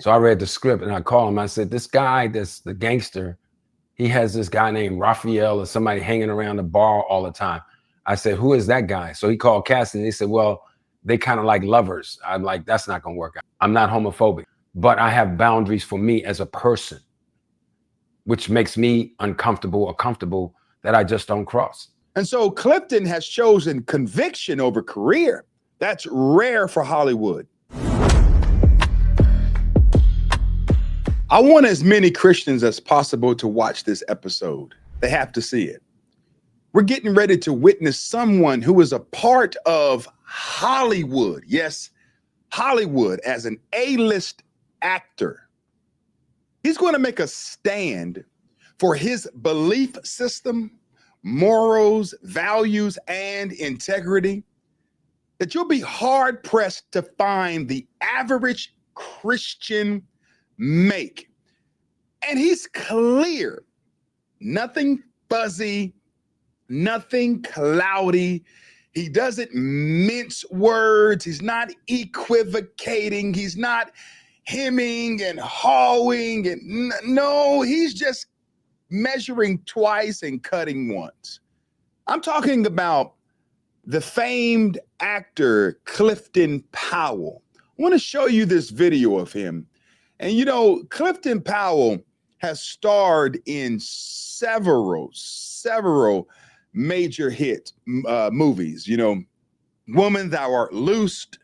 So I read the script and I called him. I said, this guy, that's the gangster, he has this guy named Raphael or somebody hanging around the bar all the time. I said, who is that guy? So he called casting and he said, well, they kind of like lovers. I'm like, that's not gonna work out. I'm not homophobic, but I have boundaries for me as a person, which makes me uncomfortable or comfortable that I just don't cross. And so Clifton has chosen conviction over career. That's rare for Hollywood. I want as many Christians as possible to watch this episode. They have to see it. We're getting ready to witness someone who is a part of Hollywood. Yes, Hollywood as an A-list actor. He's going to make a stand for his belief system, morals, values, and integrity that you'll be hard pressed to find the average Christian make. And he's clear, nothing fuzzy, nothing cloudy. He doesn't mince words. He's not equivocating. He's not hemming and hawing. And no, he's just measuring twice and cutting once. I'm talking about the famed actor Clifton Powell. I want to show you this video of him. And you know, Clifton Powell has starred in several major hit movies. You know, Woman Thou Art Loosed,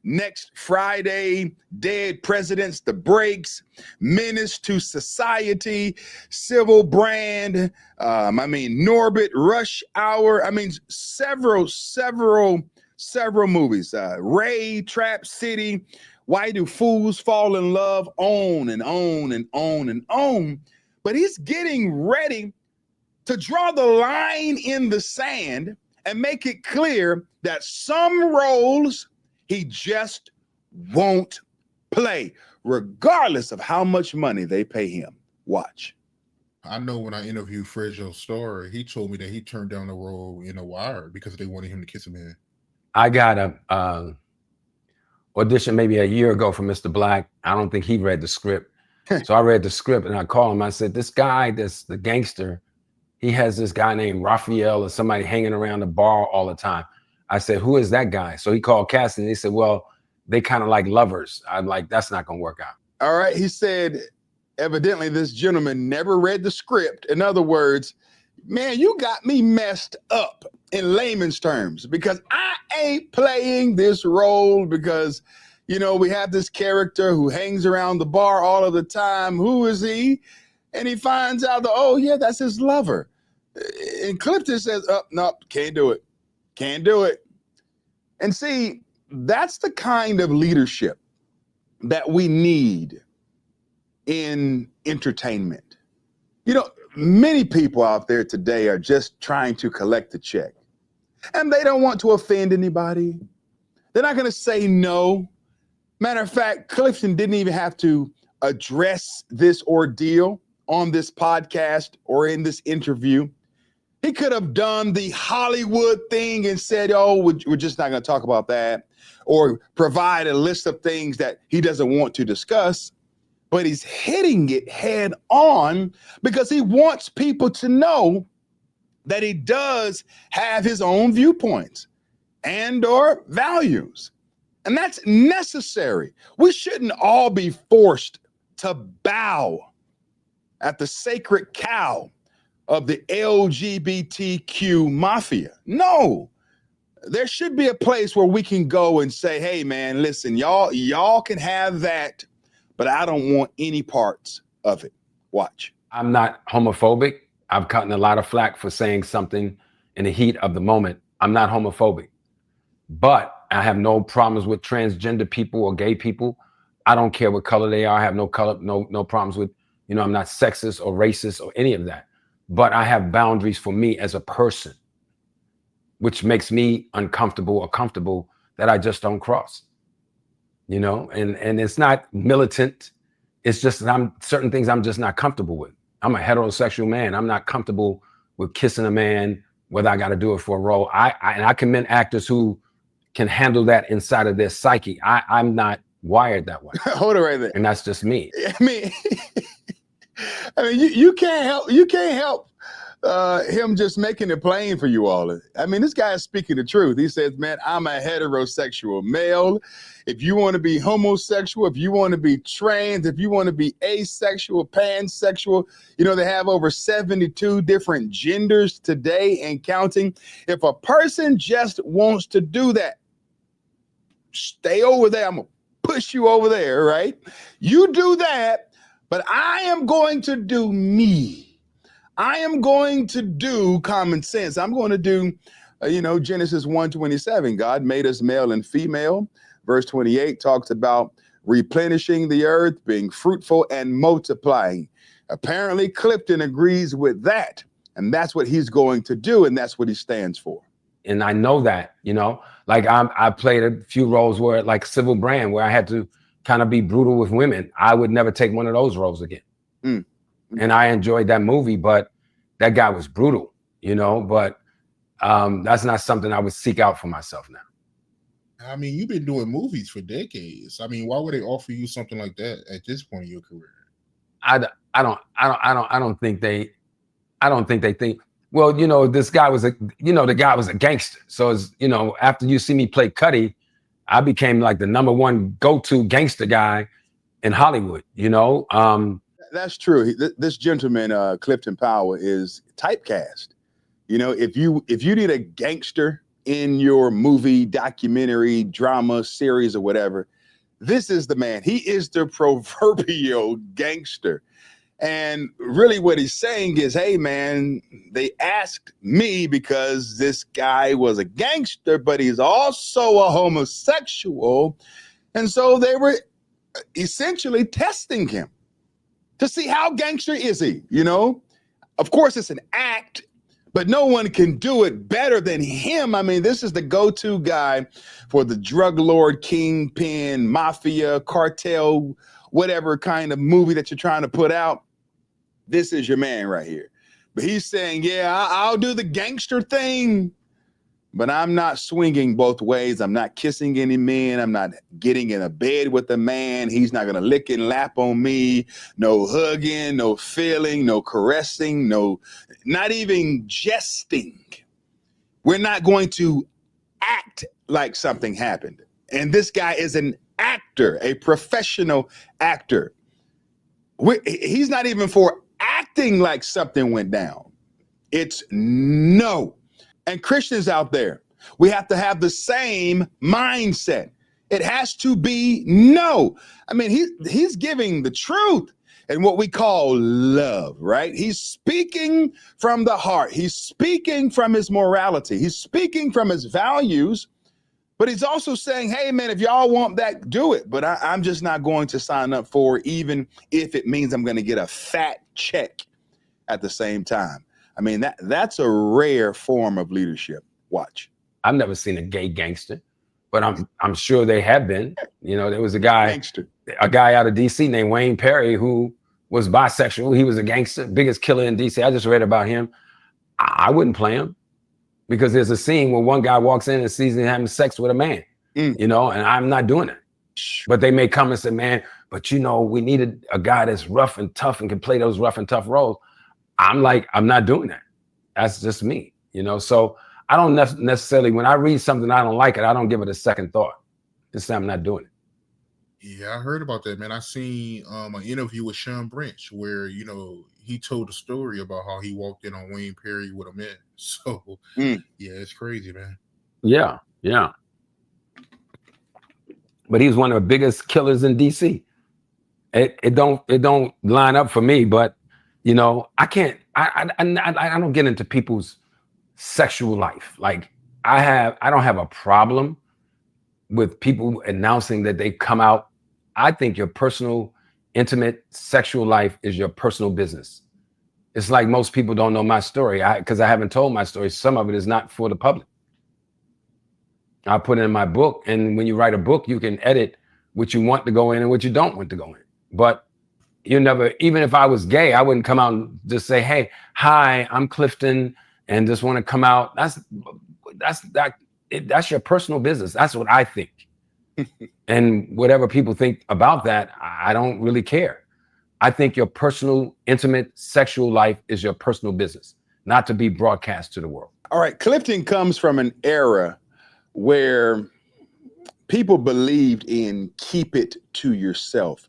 Next Friday, Dead Presidents, The Breaks, Menace II Society, Civil Brand, Norbit, Rush Hour. I mean, several movies. Ray, Trap City, Why Do Fools Fall in Love, on and on and on and on. But he's getting ready to draw the line in the sand and make it clear that some roles he just won't play, regardless of how much money they pay him. Watch. I know when I interviewed Fred Joe Story, he told me that he turned down the role in The Wire because they wanted him to kiss a man. I got a audition maybe a year ago for Mr. Black. I don't think he read the script. So I read the script and I called him. I said, this guy, that's the gangster, he has this guy named Raphael or somebody hanging around the bar all the time. I said, who is that guy? So he called casting and he said, well, they kind of like lovers. I'm like, that's not gonna work out. All right, he said, evidently this gentleman never read the script. In other words, man, you got me messed up in layman's terms, because I ain't playing this role because, you know, we have this character who hangs around the bar all of the time. Who is he? And he finds out that, oh yeah, that's his lover. And Clifton says, oh, no, can't do it. Can't do it. And see, that's the kind of leadership that we need in entertainment. You know, many people out there today are just trying to collect a check, and they don't want to offend anybody. They're not going to say no. Matter of fact, Clifton didn't even have to address this ordeal on this podcast or in this interview. He could have done the Hollywood thing and said, oh, we're just not going to talk about that, or provide a list of things that he doesn't want to discuss. But he's hitting it head on because he wants people to know that he does have his own viewpoints and or values. And that's necessary. We shouldn't all be forced to bow at the sacred cow of the LGBTQ mafia. No, there should be a place where we can go and say, hey man, listen, y'all can have that, but I don't want any parts of it. Watch. I'm not homophobic. I've gotten a lot of flack for saying something in the heat of the moment. I'm not homophobic, but I have no problems with transgender people or gay people. I don't care what color they are. I have no problems with, you know, I'm not sexist or racist or any of that. But I have boundaries for me as a person, which makes me uncomfortable or comfortable that I just don't cross. You know, and it's not militant. It's just that certain things I'm just not comfortable with. I'm a heterosexual man. I'm not comfortable with kissing a man, whether I got to do it for a role. And I commend actors who can handle that inside of their psyche. I'm not wired that way. Hold it right there. And that's just me. I mean, you can't help him just making it plain for you all. I mean, this guy is speaking the truth. He says, man, I'm a heterosexual male. If you want to be homosexual, if you want to be trans, if you want to be asexual, pansexual, you know, they have over 72 different genders today and counting. If a person just wants to do that, stay over there. I'm going to push you over there, right? You do that, but I am going to do me. I am going to do common sense. I'm going to do, Genesis 1:27. God made us male and female. Verse 28 talks about replenishing the earth, being fruitful and multiplying. Apparently, Clifton agrees with that. And that's what he's going to do. And that's what he stands for. And I know that, like I played a few roles where, like Civil Brand, where I had to kind of be brutal with women. I would never take one of those roles again. And I enjoyed that movie, but that guy was brutal, but that's not something I would seek out for myself now. I mean, you've been doing movies for decades. I mean, why would they offer you something like that at this point in your career? I don't think they think, well, this guy was the guy was a gangster. So it's, after you see me play Cuddy, I became like the #1 go-to gangster guy in Hollywood, That's true. This gentleman, Clifton Powell, is typecast. If you need a gangster in your movie, documentary, drama, series, or whatever, this is the man. He is the proverbial gangster. And really what he's saying is, hey, man, they asked me because this guy was a gangster, but he's also a homosexual. And so they were essentially testing him to see how gangster is he, Of course, it's an act, but no one can do it better than him. I mean, this is the go-to guy for the drug lord, kingpin, mafia, cartel, whatever kind of movie that you're trying to put out. This is your man right here. But he's saying, yeah, I'll do the gangster thing, but I'm not swinging both ways. I'm not kissing any men. I'm not getting in a bed with a man. He's not going to lick and lap on me. No hugging, no feeling, no caressing, not even jesting. We're not going to act like something happened. And this guy is an actor, a professional actor. He's not even for acting like something went down. It's no. And Christians out there, we have to have the same mindset. It has to be no. I mean, he's giving the truth and what we call love, right? He's speaking from the heart. He's speaking from his morality. He's speaking from his values, but he's also saying, hey, man, if y'all want that, do it. But I'm just not going to sign up for it, even if it means I'm going to get a fat check at the same time. I mean, that's a rare form of leadership. Watch. I've never seen a gay gangster, but I'm sure they have been. There was a guy out of DC named Wayne Perry who was bisexual. He was a gangster, biggest killer in DC. I just read about him. I wouldn't play him because there's a scene where one guy walks in and sees him having sex with a man, and I'm not doing it. But they may come and say, man, but we needed a guy that's rough and tough and can play those rough and tough roles. I'm like, I'm not doing that. That's just me, So I don't necessarily, when I read something I don't like it, I don't give it a second thought. Just say I'm not doing it. Yeah, I heard about that, man. I seen an interview with Sean Branch where, he told a story about how he walked in on Wayne Perry with a man. So, yeah, it's crazy, man. Yeah. But he's one of the biggest killers in DC. It don't line up for me, but I don't get into people's sexual life. Like I don't have a problem with people announcing that they come out. I think your personal, intimate sexual life is your personal business. It's like most people don't know my story because I haven't told my story. Some of it is not for the public. I put it in my book. And when you write a book, you can edit what you want to go in and what you don't want to go in. But even if I was gay, I wouldn't come out and just say, hey, hi, I'm Clifton, and just want to come out. That's your personal business. That's what I think. And whatever people think about that, I don't really care. I think your personal, intimate, sexual life is your personal business, not to be broadcast to the world. All right. Clifton comes from an era where people believed in keep it to yourself,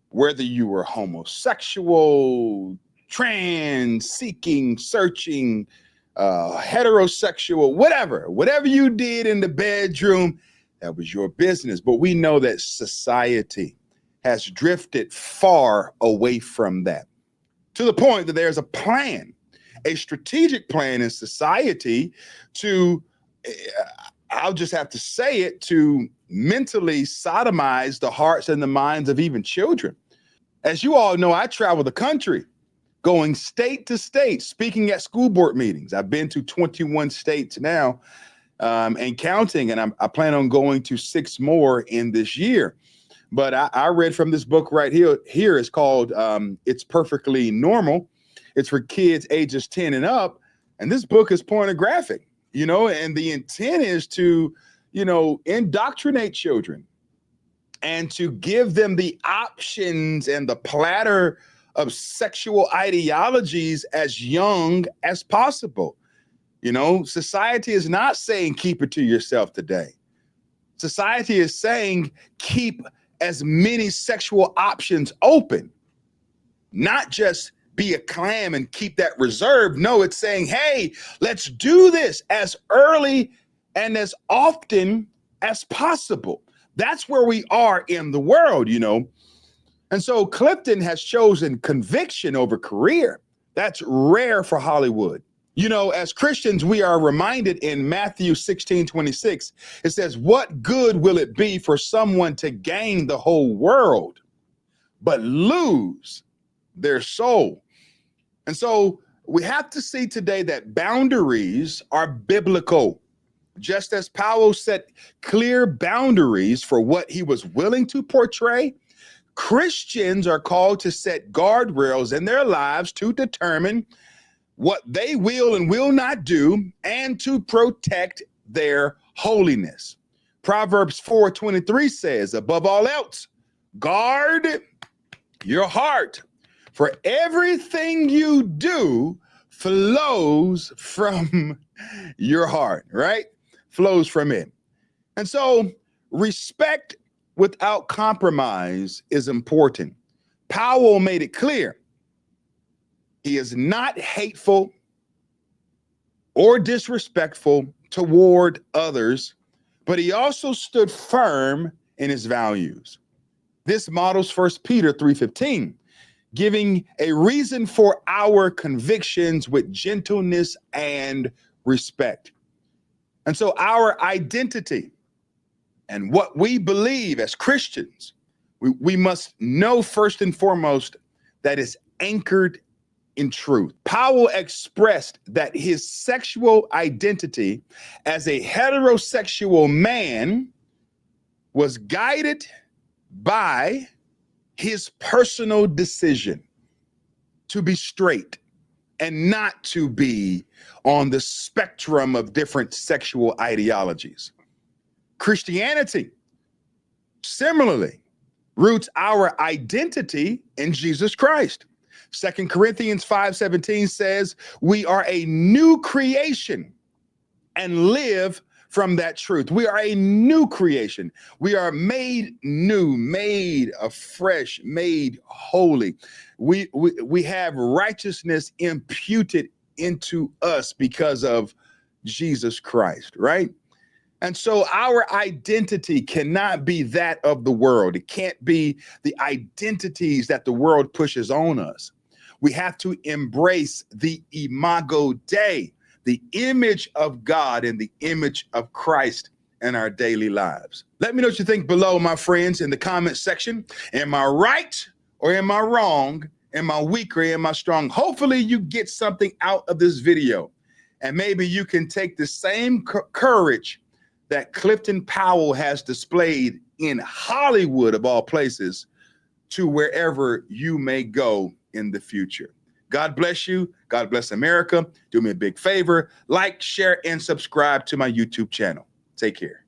whether you were homosexual, trans, seeking, searching, heterosexual, whatever you did in the bedroom, that was your business. But we know that society has drifted far away from that, to the point that there's a plan, a strategic plan in society to, I'll just have to say it, to mentally sodomize the hearts and the minds of even children. As you all know, I travel the country, going state to state, speaking at school board meetings. I've been to 21 states now and counting, and I plan on going to 6 more in this year. But I read from this book right here. It's called It's Perfectly Normal. It's for kids ages 10 and up. And this book is pornographic, you know, and the intent is to, you know, indoctrinate children and to give them the options and the platter of sexual ideologies as young as possible. You know, society is not saying keep it to yourself today. Society is saying keep as many sexual options open, not just be a clam and keep that reserved. No, it's saying, hey, let's do this as early and as often as possible. That's where we are in the world, you know. And so Clifton has chosen conviction over career. That's rare for Hollywood. You know, as Christians, we are reminded in Matthew 16:26, it says, what good will it be for someone to gain the whole world, but lose their soul? And so we have to see today that boundaries are biblical. Just as Powell set clear boundaries for what he was willing to portray, Christians are called to set guardrails in their lives to determine what they will and will not do and to protect their holiness. Proverbs 4:23 says, above all else, guard your heart, for everything you do flows from your heart, right? Flows from it. And so respect without compromise is important. Powell made it clear. He is not hateful or disrespectful toward others, but he also stood firm in his values. This models 1 Peter 3:15, giving a reason for our convictions with gentleness and respect. And so our identity and what we believe as Christians, we must know first and foremost that is anchored in truth. Powell expressed that his sexual identity as a heterosexual man was guided by his personal decision to be straight and not to be on the spectrum of different sexual ideologies. Christianity, similarly, roots our identity in Jesus Christ. 2 Corinthians 5:17 says, we are a new creation and live from that truth. We are a new creation. We are made new, made afresh, made holy. We have righteousness imputed into us because of Jesus Christ, right? And so our identity cannot be that of the world. It can't be the identities that the world pushes on us. We have to embrace the imago Dei, the image of God and the image of Christ in our daily lives. Let me know what you think below, my friends, in the comment section. Am I right or am I wrong? Am I weak or am I strong? Hopefully you get something out of this video, and maybe you can take the same courage that Clifton Powell has displayed in Hollywood, of all places, to wherever you may go in the future. God bless you. God bless America. Do me a big favor. Like, share, and subscribe to my YouTube channel. Take care.